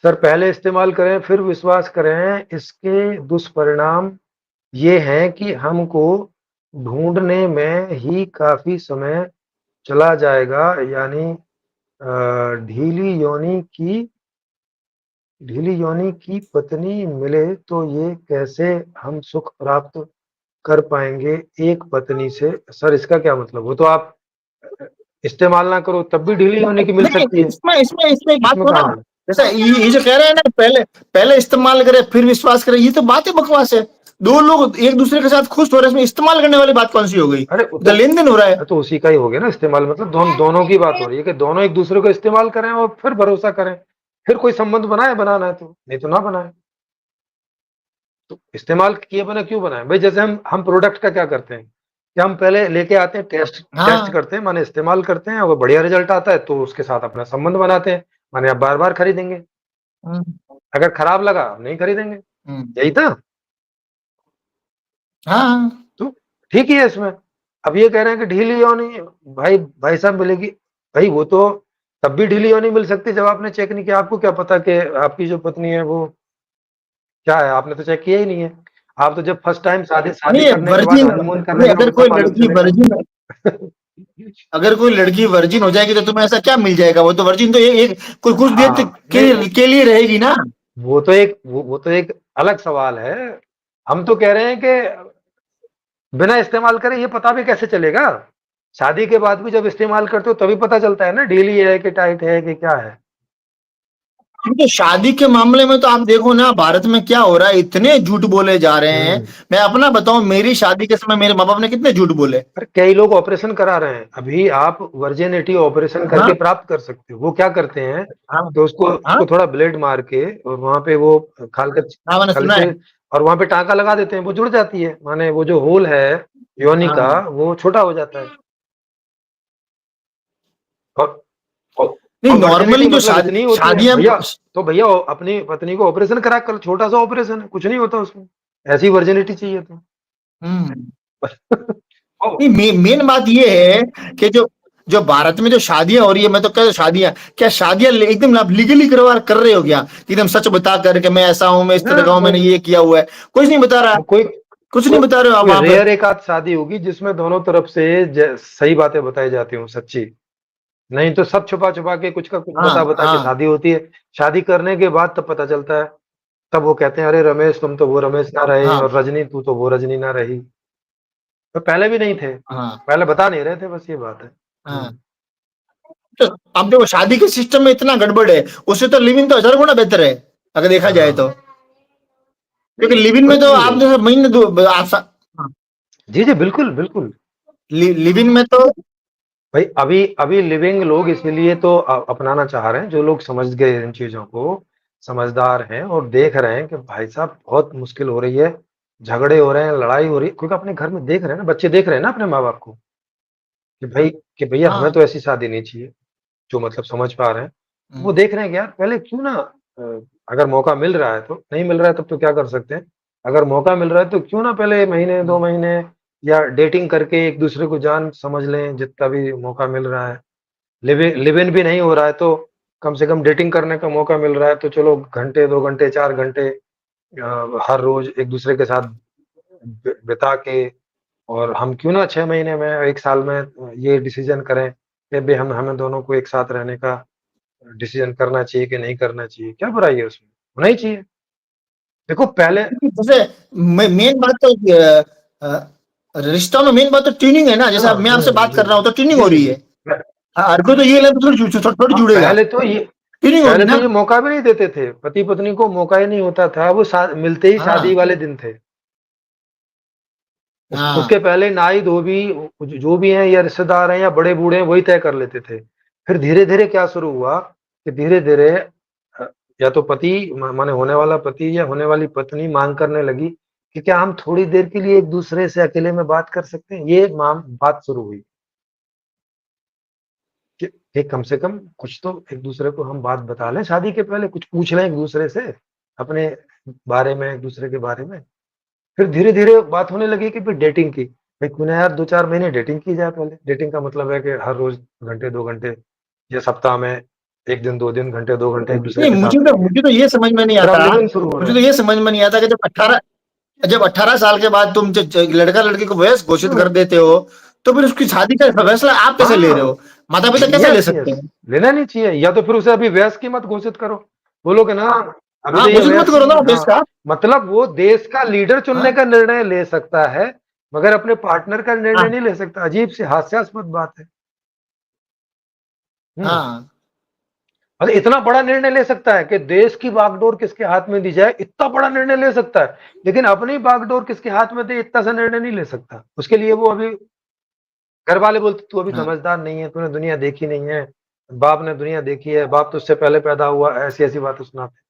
Sir पहले इस्तेमाल करें फिर विश्वास करें, इसके दुष्परिणाम ये हैं कि हमको ढूंढने में ही काफी समय चला जाएगा। यानी ढीली योनि की पत्नी मिले तो ये कैसे हम सुख प्राप्त कर पाएंगे एक पत्नी से। सर इसका क्या मतलब? वो तो आप इस्तेमाल ना करो तब भी ढीली योनि की मिल सकती है। इसमें एक बात इसमें हो कहाँ ना, है? जैसा ये जो कह रहे हैं ना, पहले इस्तेमाल करे फिर विश्वास करे, ये तो बात ही बकवास है। दो लोग एक दूसरे के साथ खुश हो रहे हैं, इसमें इस्तेमाल करने वाली बात कौन सी हो गई? अरे तो लेन देन हो रहा है। तो उसी का ही हो गया ना इस्तेमाल, मतलब दोनों की बात हो रही है कि दोनों एक दूसरे को इस्तेमाल करें और फिर भरोसा करें, फिर कोई संबंध बनाए, बनाना है तो, नहीं तो ना बनाए। तो इस्तेमाल किए बिना क्यों बनाए भाई? जैसे हम प्रोडक्ट का क्या करते हैं कि हम पहले लेके आते हैं, टेस्ट हाँ करते हैं, माने इस्तेमाल करते हैं, अगर बढ़िया रिजल्ट आता है तो उसके साथ अपना संबंध बनाते हैं, माने आप बार बार खरीदेंगे। अगर खराब लगा नहीं खरीदेंगे, यही था। हाँ तो ठीक ही है इसमें। अब ये कह रहे हैं कि ढीली योनी, भाई साहब मिलेगी, भाई वो तो तब भी ढीली योनी मिल सकती जब आपने चेक नहीं किया। आपको क्या पता कि आपकी जो पत्नी है वो क्या है? आपने तो चेक किया ही नहीं है। आप तो जब फर्स्ट टाइम शादी शादी नहीं, करने के बाद वर्जिन हनीमून करने नहीं, जाओगे तब मालूम चलेगा। अगर कोई लड़की वर्जिन हो जाएगी तो तुम्हें ऐसा क्या मिल जाएगा? वो तो वर्जिन तो एक कोई कुछ देर हाँ तक नहीं, के लिए रहेगी ना। वो तो एक अलग सवाल है। हम तो कह रहे हैं कि बिना इस्तेमाल करे ये पता भी कैसे चलेगा? शादी के बाद भी जब इस्तेमाल करते हो तभी पता चलता है ना, ढीली है कि टाइट है कि क्या है। क्योंकि शादी के मामले में तो आप देखो ना, भारत में क्या हो रहा है, इतने झूठ बोले जा रहे हैं। हम्म। मैं अपना बताऊं, मेरी शादी के समय मेरे माँ बाप ने कितने झूठ बोले। अरे कई लोग ऑपरेशन करा रहे हैं अभी। आप वर्जिनिटी ऑपरेशन हाँ करके प्राप्त कर सकते हो। वो क्या करते हैं हाँ तो उसको हाँ उसको थोड़ा ब्लेड मार के और वहां पे वो खाल का हाँ, मैंने खल सुना है। से, और वहां पे टांका लगा देते हैं, वो जुड़ जाती है, माने वो जो होल है योनि का हाँ वो छोटा हो जाता है। और नहीं, और वर्जिनिटी नॉर्मली जो मतलब इतनी होती है शादियां भैया। तो भैया अपनी पत्नी को ऑपरेशन करा कर, छोटा सा ऑपरेशन है, कुछ नहीं होता उसमें, ऐसी वर्जिनिटी चाहिए तो। हम्म ओ, नहीं, मेन बात ये है कि जो जो भारत में जो शादियां हो रही है, मैं तो कह रहा हूं, शादियां क्या शादियां एकदम आप लीगली करवा कर रहे हो क्या? एकदम सच बता कर के मैं ऐसा हूं, मैं इस ना तरह का हूं, मैंने ये किया हुआ है, कुछ नहीं बता रहा। कोई कुछ नहीं बता रहे हो आप कोई वहां पे। रेयर एक आध शादी होगी जिसमें दोनों तरफ से सही बातें बताई जाती हूँ, सच्ची। नहीं तो सब छुपा छुपा के कुछ का कुछ हाँ बता बता के हाँ शादी होती है। शादी करने के बाद तब पता चलता है। तब वो कहते हैं अरे रमेश तुम तो वो रमेश ना रहे, हाँ और रजनी तू तो वो रजनी ना रही। तो पहले भी नहीं थे, हाँ पहले बता नहीं रहे थे, बस ये बात है। हाँ। तो अब देखो, शादी के सिस्टम में इतना गड़बड़ है, उससे तो लिविंग तो 1000 गुना बेहतर है, अगर देखा जाए तो। हाँ क्योंकि लिविंग में तो वही आप वही। जैसे महीने दो जी जी बिल्कुल बिल्कुल। लिविंग में तो भाई अभी अभी लिविंग लोग इसीलिए तो अपनाना चाह रहे हैं, जो लोग समझ गए इन चीजों को, समझदार हैं और देख रहे हैं कि भाई साहब बहुत मुश्किल हो रही है, झगड़े हो रहे हैं, लड़ाई हो रही है, क्योंकि अपने घर में देख रहे हैं ना, बच्चे देख रहे हैं ना अपने माँ बाप को कि भाई कि भैया हमें हाँ तो ऐसी शादी नहीं चाहिए, जो मतलब समझ पा रहे हैं। वो देख रहे हैं कि यार पहले क्यों ना, अगर मौका मिल रहा है तो, नहीं मिल रहा है तब तो क्या कर सकते हैं, अगर मौका मिल रहा है तो क्यों ना पहले महीने 2 महीने या डेटिंग करके एक दूसरे को जान समझ लें, जितना भी मौका मिल रहा है। लिव इन भी नहीं हो रहा है तो कम से कम डेटिंग करने का मौका मिल रहा है तो चलो घंटे 2 घंटे 4 घंटे हर रोज एक दूसरे के साथ बिता के, और हम क्यों ना 6 महीने में 1 साल में ये डिसीजन करें कि भाई हम हमें दोनों को एक साथ रहने का डिसीजन करना चाहिए कि नहीं करना चाहिए। क्या बुराई है उसमें? होना ही चाहिए। देखो पहले, जैसे मेन बात तो रिश्तों में मेन बात तो ट्यूनिंग है ना। जैसे अब हाँ मैं जी आपसे हाँ बात जी कर रहा हूँ तो ट्यूनिंग जी हो जी रही जी। है। हर कोई तो ये ले तो थोड़ी हाँ जुड़ेगा, ट्यूनिंग होगी पहले तो ना। ये मौका भी नहीं देते थे, पति पत्नी को मौका ही नहीं होता था, वो मिलते ही शादी हाँ वाले दिन थे। उसके हाँ पहले नाई धोबी जो भी हैं या रिश्तेदार हैं या बड़े बूढ़े हैं वही तय कर लेते थे। फिर धीरे धीरे क्या शुरू हुआ कि धीरे धीरे या तो पति माने होने वाला पति या होने वाली पत्नी मांग करने लगी कि क्या हम थोड़ी देर के लिए एक दूसरे से अकेले में बात कर सकते हैं। ये मांग बात शुरू हुई कि कम से कम कुछ तो एक दूसरे को हम बात बता लें, शादी के पहले कुछ पूछ लें एक दूसरे से अपने बारे में, एक दूसरे के बारे में। फिर धीरे धीरे बात होने लगी कि फिर डेटिंग की, भाई क्यों ना यार 2 4 महीने डेटिंग की जाए। पहले डेटिंग का मतलब है कि हर रोज घंटे 2 घंटे या सप्ताह में 1 दिन, 2 दिन, घंटे, 2 घंटे एक दूसरे नहीं, के साथ मुझे तो ये समझ में नहीं फिर आप आता, लिविंग शुरू हो मुझे रहा तो है। ये समझ में नहीं आता कि जब 18 साल के बाद तुम लड़का लड़की को वयस्क घोषित कर देते हो, तो फिर उसकी शादी का फैसला आप कैसे ले रहे हाँ, हो? माता पिता कैसे ले यस, सकते यस, हैं? लेना नहीं चाहिए, या तो फिर उसे अभी वयस्क ही मत घोषित करो। बोलो कि ना अभी हाँ, तो ये घोषित मत वयस्क करो नहीं ना है। देश हाँ, का। मतलब वो देश का लीडर चुनने हाँ, का निर्णय ले सकता है, मगर अपने पार्टनर का निर्णय हाँ, नहीं ले सकता। अजीब सी हास्यास्पद बात है। हुँ। हाँ, और इतना बड़ा निर्णय ले सकता है कि देश की बागडोर किसके हाथ में दी जाए, इतना बड़ा निर्णय ले सकता है, लेकिन अपनी बागडोर किसके हाथ में दे, इतना सा निर्णय नहीं ले सकता। उसके लिए वो अभी घर वाले बोलते तू अभी हाँ, समझदार नहीं है, तूने दुनिया देखी नहीं है, बाप ने दुनिया देखी है, बाप तुझसे पहले पैदा हुआ, ऐसी-ऐसी बातें सुनाते।